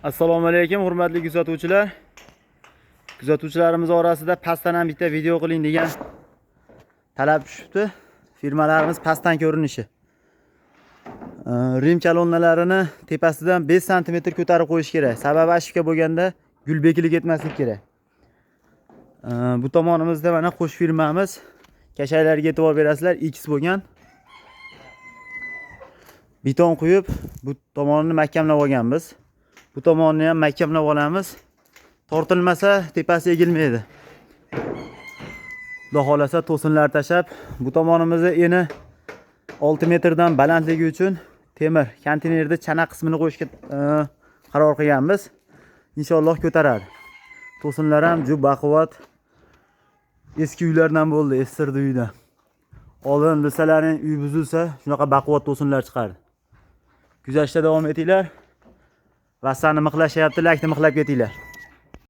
Assalomu alaykum hurmatli kuzatuvchilar. Kuzatuvchilarimiz orasida pastdan ham bitta video qiling degan talab tushibdi. Firmalarimiz pastdan ko'rinishi. Rim kolonnalarini tepasidan 5 sm ko'tarib qo'yish kerak. Sababi ashifka bo'lganda gulbekilik etmaslik kerak. Bu tomonimizda mana qo'sh firmamiz. Kashaylarga e'tibor berasizlar, X bo'lgan. Beton quyib, bu tomonini mahkamlab olganmiz. Bu tomonni ham mahkamlab olamiz. Tortilmasa tepasi egilmaydi. Xudo xolasa to'sinlar tashab, bu tomonimizda eni 6 metrdan balandligi uchun temir konteynerda chana qismini qo'yishga qaror qilganmiz. Inshaalloh ko'taradi. To'sinlar ham juda baquvvat. Eski uylardan bo'ldi, esirdi uydan. Oldin bilsalaring uy buzilsa, shunaqa baquvvat to'sinlar chiqardi. Kuzatishda davom etinglar. Vassani mixlashyapti, lakni mixlab ketinglar.